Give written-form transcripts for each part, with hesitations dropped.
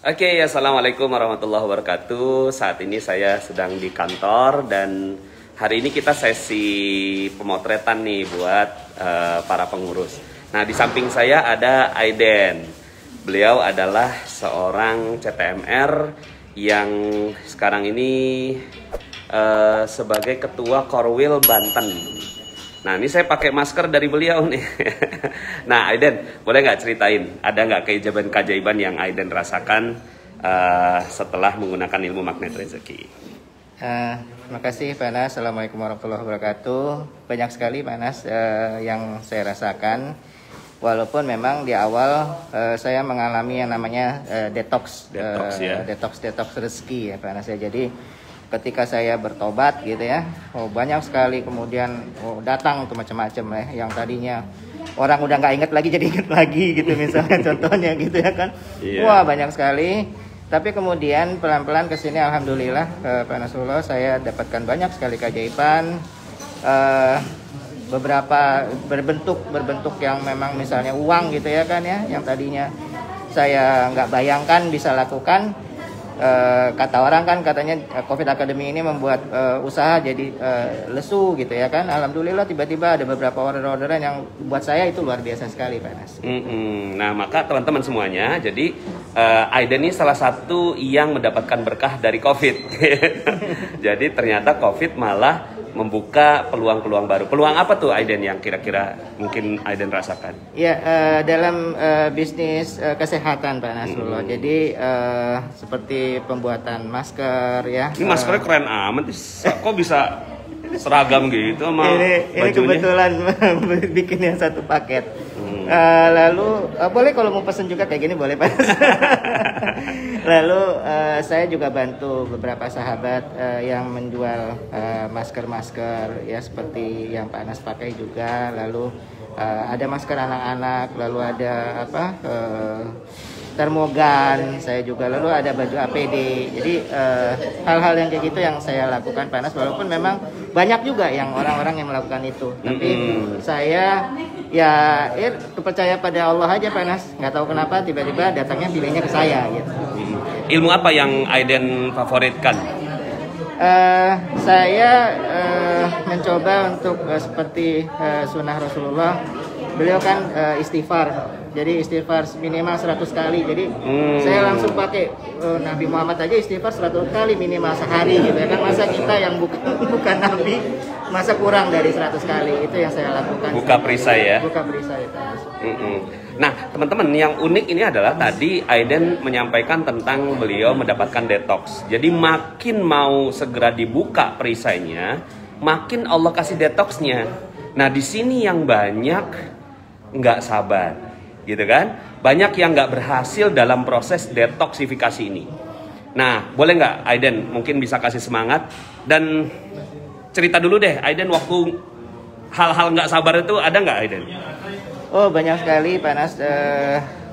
Oke, assalamualaikum warahmatullahi wabarakatuh. Saat ini saya sedang di kantor dan hari ini kita sesi pemotretan nih buat para pengurus. Nah, di samping saya ada Aiden. Beliau adalah seorang CTMR yang sekarang ini sebagai Ketua Korwil Banten. Nah, ini saya pakai masker dari beliau nih. Nah, Aiden, boleh nggak ceritain, ada nggak keajaiban-keajaiban yang Aiden rasakan setelah menggunakan ilmu magnet rezeki? Terima kasih Pak Anas. Assalamualaikum warahmatullahi wabarakatuh. Banyak sekali Pak Anas yang saya rasakan. Walaupun memang di awal saya mengalami yang namanya detox rezeki ya Pak Anas ya. Jadi ketika saya bertobat gitu ya, banyak sekali kemudian datang tuh macam-macam ya, yang tadinya orang udah nggak inget lagi jadi inget lagi gitu misalnya contohnya gitu ya kan. Wah banyak sekali. Tapi kemudian pelan-pelan kesini alhamdulillah Pak Nasrullah saya dapatkan banyak sekali keajaiban. Beberapa berbentuk yang memang misalnya uang gitu ya kan ya, yang tadinya saya nggak bayangkan bisa lakukan. Kata orang kan katanya Covid Academy ini membuat usaha jadi lesu gitu ya kan. Alhamdulillah tiba-tiba ada beberapa orderan yang buat saya itu luar biasa sekali Pak Nas. Nah maka teman-teman semuanya, jadi Aiden ini salah satu yang mendapatkan berkah dari Covid. Jadi ternyata Covid malah membuka peluang-peluang baru. Peluang apa tuh Aiden yang kira-kira mungkin Aiden rasakan? Ya dalam bisnis kesehatan Pak Nasrullah. Jadi seperti pembuatan masker ya. Ini maskernya keren amat. Kok bisa seragam gitu sama ini bajunya? Kebetulan bikin yang satu paket. Lalu boleh kalau mau pesen juga kayak gini boleh Pak. Lalu saya juga bantu beberapa sahabat yang menjual masker-masker ya seperti yang Pak Anas pakai juga. Lalu ada masker anak-anak, lalu ada termogan saya juga, lalu ada baju APD. Jadi hal-hal yang kayak gitu yang saya lakukan Pak Anas, walaupun memang banyak juga yang orang-orang yang melakukan itu. Tapi saya ya percaya pada Allah aja Pak Anas. Nggak tahu kenapa tiba-tiba datangnya pilihnya ke saya gitu. Ilmu apa yang Aiden favoritkan? Saya mencoba untuk seperti sunnah Rasulullah. Beliau kan istighfar. Jadi istighfar minimal 100 kali. Jadi saya langsung pakai Nabi Muhammad aja istighfar 100 kali minimal sehari gitu ya kan. Masa kita yang bukan Nabi masa kurang dari 100 kali. Itu yang saya lakukan. Buka perisai ya. Buka perisai. Nah, teman-teman, yang unik ini adalah tadi Aiden menyampaikan tentang beliau mendapatkan detox. Jadi makin mau segera dibuka perisainya, makin Allah kasih detoxnya. Nah, di sini yang banyak nggak sabar, gitu kan? Banyak yang nggak berhasil dalam proses detoksifikasi ini. Nah, boleh nggak Aiden mungkin bisa kasih semangat dan cerita dulu deh, Aiden waktu hal-hal nggak sabar itu ada nggak Aiden? Oh banyak sekali Pak Nas,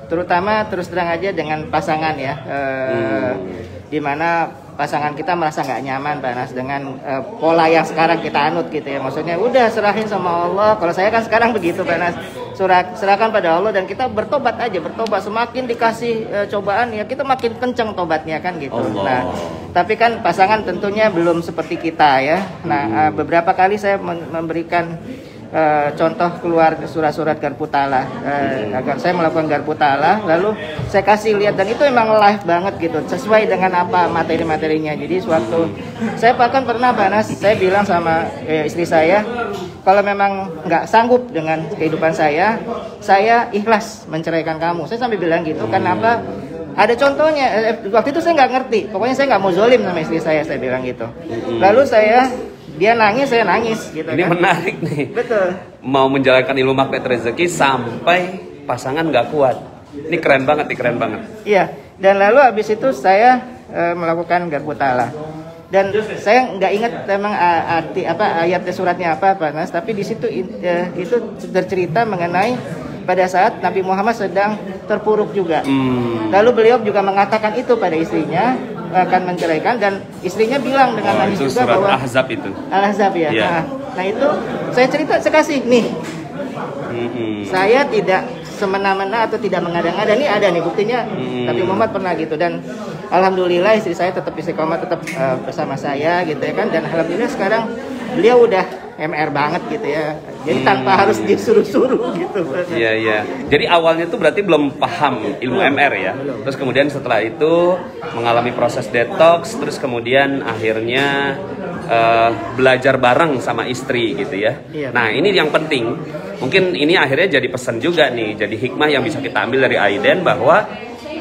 terutama terus terang aja dengan pasangan ya, dimana pasangan kita merasa nggak nyaman Pak Nas dengan pola yang sekarang kita anut gitu ya. Maksudnya udah serahin sama Allah. Kalau saya kan sekarang begitu Pak Nas, serahkan pada Allah dan kita bertobat aja, bertobat. Semakin dikasih cobaan ya kita makin kenceng tobatnya kan gitu. Allah. Nah tapi kan pasangan tentunya belum seperti kita ya. Nah beberapa kali saya memberikan contoh keluar surat-surat garpu tala, agar saya melakukan garpu tala, lalu saya kasih lihat dan itu emang live banget gitu, sesuai dengan apa materi-materinya. Jadi suatu saya bahkan pernah Banas, saya bilang sama istri saya, kalau memang nggak sanggup dengan kehidupan saya ikhlas menceraikan kamu. Saya sampai bilang gitu, kenapa? Ada contohnya, waktu itu saya nggak ngerti, pokoknya saya nggak mau zolim sama istri saya bilang gitu. Lalu dia nangis, saya nangis gitu. Ini kan menarik nih. Betul. Mau menjalankan ilmu magnet rezeki sampai pasangan nggak kuat. Ini keren banget, Iya. Dan lalu habis itu saya melakukan garpu tala. Dan saya nggak ingat memang arti apa ayatnya suratnya apa Pak Nas, tapi di situ itu bercerita mengenai pada saat Nabi Muhammad sedang terpuruk juga. Lalu beliau juga mengatakan itu pada istrinya akan menceraikan, dan istrinya bilang dengan nangis juga surat bahwa Ahzab itu. Al-Ahzab ya. Yeah. Nah itu saya cerita, saya kasih nih. Saya tidak semena-mena atau tidak mengada-ngada, nih ada nih buktinya. Nabi Muhammad pernah gitu, dan alhamdulillah istri saya tetap istiqomah, tetap bersama saya gitu ya kan, dan alhamdulillah sekarang beliau udah MR banget gitu ya. Jadi tanpa harus disuruh-suruh gitu. Iya, iya. Jadi awalnya tuh berarti belum paham ilmu MR ya. Terus kemudian setelah itu mengalami proses detox, terus kemudian akhirnya belajar bareng sama istri gitu ya. Iya. Nah, ini yang penting. Mungkin ini akhirnya jadi pesan juga nih, jadi hikmah yang bisa kita ambil dari Aiden, bahwa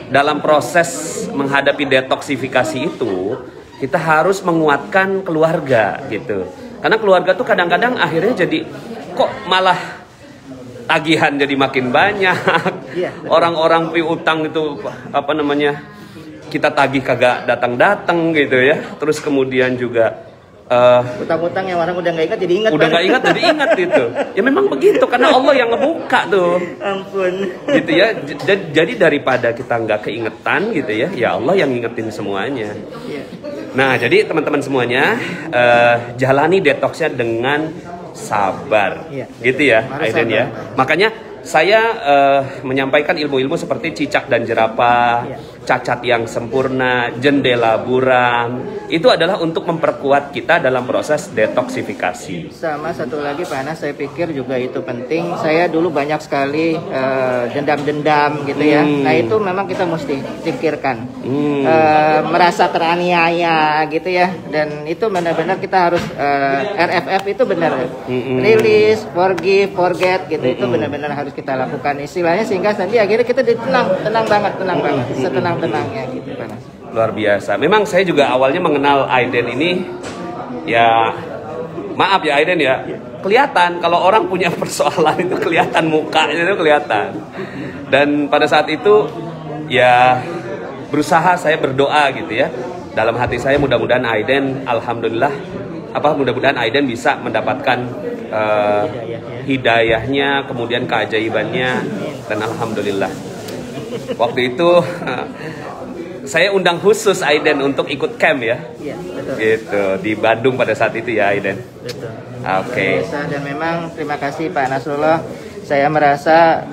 dalam proses menghadapi detoksifikasi itu kita harus menguatkan keluarga gitu. Karena keluarga tuh kadang-kadang akhirnya jadi kok malah tagihan jadi makin banyak. Iya, orang-orang piutang itu apa namanya, kita tagih kagak datang-datang gitu ya. Terus kemudian juga utang-utang yang orang udah nggak ingat jadi ingat. Udah nggak ingat jadi ingat gitu. Ya memang begitu karena Allah yang ngebuka tuh. Ampun. Gitu ya. Jadi daripada kita nggak keingetan gitu ya, ya Allah yang ngingetin semuanya. Iya. Nah, jadi teman-teman semuanya jalani detoxnya dengan sabar. Iya, Gitu ya, harus Aiden sabar. ya. Makanya saya menyampaikan ilmu-ilmu seperti cicak dan jerapah, cacat yang sempurna, jendela buram. Itu adalah untuk memperkuat kita dalam proses detoksifikasi. Sama satu lagi Pak Anas, saya pikir juga itu penting. Saya dulu banyak sekali dendam-dendam gitu ya. Nah itu memang kita mesti singkirkan. Merasa teraniaya gitu ya. Dan itu benar-benar kita harus RFF itu benar. Release, forgive, forget gitu. Itu benar-benar harus kita lakukan istilahnya, sehingga nanti akhirnya kita tenang banget, setenang-tenangnya gitu Pak Anas. Luar biasa. Memang saya juga awalnya mengenal Aiden ini, ya maaf ya Aiden ya, kelihatan kalau orang punya persoalan itu kelihatan, mukanya itu kelihatan. Dan pada saat itu ya berusaha saya berdoa gitu ya. Dalam hati saya mudah-mudahan Aiden, alhamdulillah, mudah-mudahan Aiden bisa mendapatkan hidayahnya, kemudian keajaibannya, dan alhamdulillah. Waktu itu saya undang khusus Aiden untuk ikut camp ya. Iya, betul. Gitu, di Bandung pada saat itu ya Aiden. Betul. Oke. Dan memang terima kasih Pak Nasrullah. Saya merasa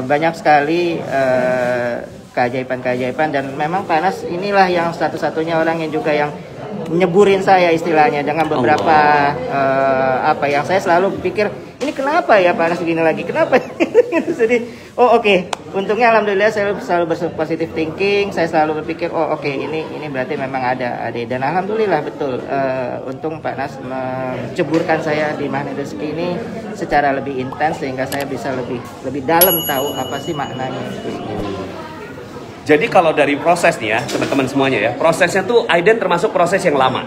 banyak sekali keajaiban-keajaiban, dan memang Pak Nas inilah yang satu-satunya orang yang juga yang nyeburin saya istilahnya dengan beberapa apa yang saya selalu pikir, ini kenapa ya Pak Anas begini lagi, kenapa jadi oke. Untungnya alhamdulillah saya selalu berpositif thinking, saya selalu berpikir oke, ini berarti memang ada, dan alhamdulillah betul, untung Pak Anas menceburkan saya di magnet rezeki ini secara lebih intens, sehingga saya bisa lebih dalam tahu apa sih maknanya. Jadi kalau dari proses nih ya teman-teman semuanya ya, prosesnya tuh Aiden termasuk proses yang lama.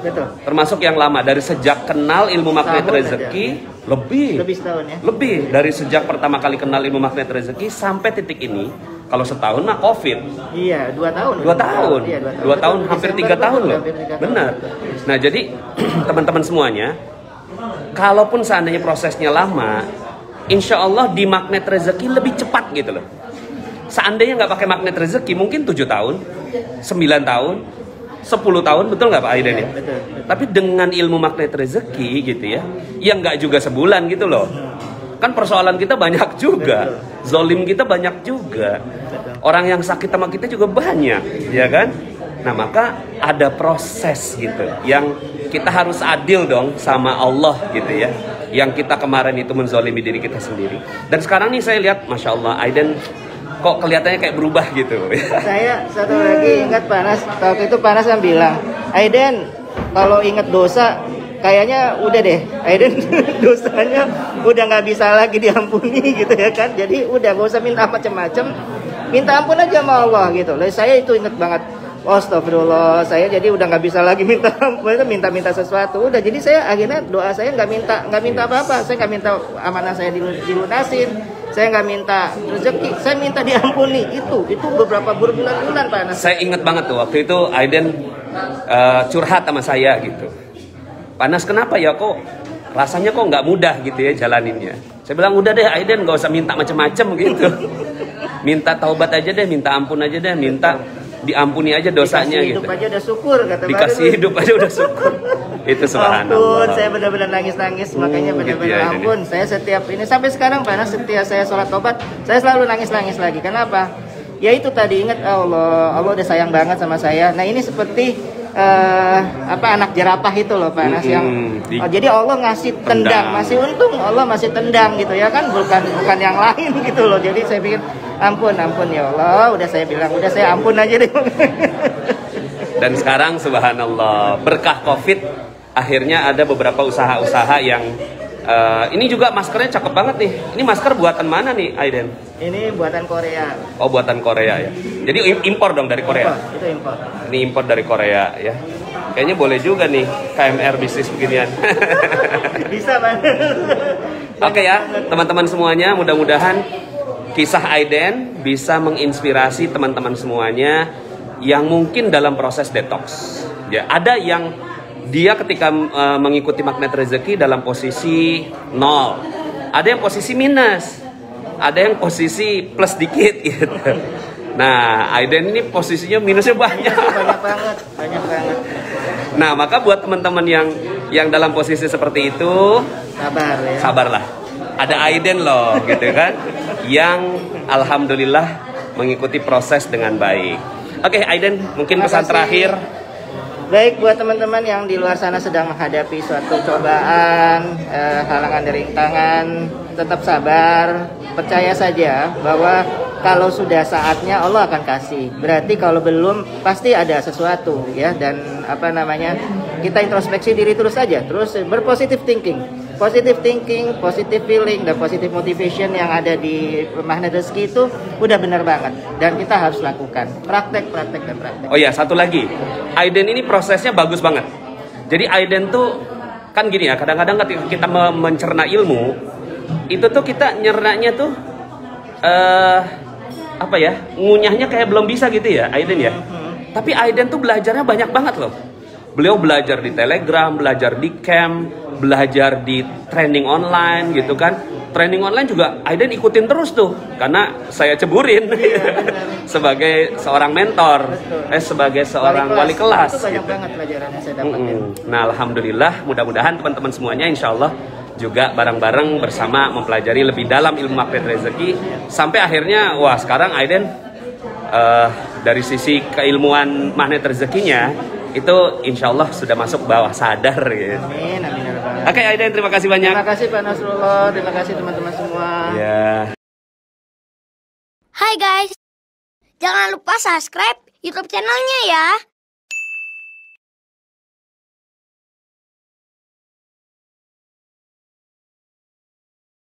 Betul. Termasuk yang lama, dari sejak kenal ilmu magnet rezeki lebih setahun ya. Lebih dari sejak pertama kali kenal ilmu magnet rezeki sampai titik ini. Kalau setahun mah COVID. Iya, 2 tahun. 2 tahun. Iya, 2 tahun, hampir 3 tahun loh. Benar. Nah, jadi teman-teman semuanya, kalaupun seandainya prosesnya lama, insya Allah di magnet rezeki lebih cepat gitu loh. Seandainya nggak pakai magnet rezeki, mungkin 7 tahun, 9 tahun, 10 tahun, betul nggak Pak Aiden ya? Betul. Tapi dengan ilmu magnet rezeki gitu ya, yang nggak juga sebulan gitu loh. Kan persoalan kita banyak juga, zolim kita banyak juga, orang yang sakit sama kita juga banyak, ya kan? Nah maka ada proses gitu, yang kita harus adil dong sama Allah gitu ya. Yang kita kemarin itu menzolimi diri kita sendiri. Dan sekarang nih saya lihat, Masya Allah, Aiden kok kelihatannya kayak berubah gitu. Saya satu lagi ingat Panas, waktu itu Panas yang bilang, Aiden kalau ingat dosa kayaknya udah deh, Aiden dosanya udah nggak bisa lagi diampuni gitu ya kan. Jadi udah gak usah minta macam-macam, minta ampun aja sama Allah gitu. Lalu saya itu ingat banget, astagfirullah, saya jadi udah nggak bisa lagi minta ampun, minta sesuatu. Udah, jadi saya akhirnya doa saya nggak minta apa-apa, saya nggak minta amanah saya dilunasin. Saya nggak minta rezeki, saya minta diampuni. Itu beberapa berbulan-bulan Pak Anas. Saya ingat banget tuh waktu itu Aiden curhat sama saya gitu. Panas kenapa ya, kok rasanya kok nggak mudah gitu ya jalaninnya. Saya bilang udah deh Aiden, nggak usah minta macem-macem gitu. Minta taubat aja deh, minta ampun aja deh, minta diampuni aja dosanya dikasih gitu. Hidup aja udah syukur kata Dikasih Baru. hidup aja udah syukur. Itu subhanallah. Ampun, saya benar-benar nangis-nangis, makanya gitu benar-benar ya, ampun. Saya setiap ini sampai sekarang panas, setiap saya sholat tobat, saya selalu nangis-nangis lagi. Kenapa? Ya itu tadi, ingat Allah udah sayang banget sama saya. Nah ini seperti anak jerapah itu loh Panas yang jadi Allah ngasih tendang, masih untung Allah masih tendang gitu ya kan, bukan yang lain gitu loh. Jadi saya pikir ampun ya Allah, udah saya bilang udah saya ampun aja deh. Dan sekarang subhanallah berkah Covid akhirnya ada beberapa usaha-usaha yang ini juga maskernya cakep banget nih. Ini masker buatan mana nih Aiden? Ini buatan Korea. Oh buatan Korea ya. Jadi impor dong dari Korea. Itu impor. Ini impor dari Korea ya. Kayaknya boleh juga nih KMR bisnis beginian. Bisa Bang. Oke ya teman-teman semuanya, mudah-mudahan kisah Aiden bisa menginspirasi teman-teman semuanya yang mungkin dalam proses detox. Ya ada yang dia ketika mengikuti magnet rezeki dalam posisi 0. Ada yang posisi minus. Ada yang posisi plus dikit gitu. Nah, Aiden ini posisinya minusnya banyak. Banyak banget. Nah, maka buat teman-teman yang dalam posisi seperti itu, sabar ya. Sabarlah. Ada Aiden loh gitu kan, yang alhamdulillah mengikuti proses dengan baik. Oke, Aiden, mungkin pesan terakhir. Baik, buat teman-teman yang di luar sana sedang menghadapi suatu cobaan, halangan dan rintangan, tetap sabar, percaya saja bahwa kalau sudah saatnya Allah akan kasih. Berarti kalau belum pasti ada sesuatu ya, dan kita introspeksi diri terus saja, terus berpositive thinking. Positive thinking, positive feeling, dan positive motivation yang ada di magnet rezeki itu udah benar banget. Dan kita harus lakukan. Praktek. Oh ya, satu lagi. Aiden ini prosesnya bagus banget. Jadi Aiden tuh, kan gini ya, kadang-kadang ketika kita mencerna ilmu, itu tuh kita nyernanya tuh, ngunyahnya kayak belum bisa gitu ya, Aiden ya. Tapi Aiden tuh belajarnya banyak banget loh. Beliau belajar di Telegram, belajar di camp, belajar di training online gitu kan. Training online juga Aiden ikutin terus tuh, karena saya ceburin sebagai seorang mentor, sebagai seorang wali kelas. Itu banyak banget pelajaran yang saya dapatin. Nah alhamdulillah, mudah-mudahan teman-teman semuanya insya Allah juga bareng-bareng bersama mempelajari lebih dalam ilmu magnet rezeki sampai akhirnya sekarang Aiden dari sisi keilmuan magnet rezekinya itu insya Allah sudah masuk bawah sadar gitu. Amin. Oke Aiden, terima kasih banyak. Terima kasih Pak Nasrullah, terima kasih teman-teman semua. Ya. Hai guys, jangan lupa subscribe YouTube channelnya ya.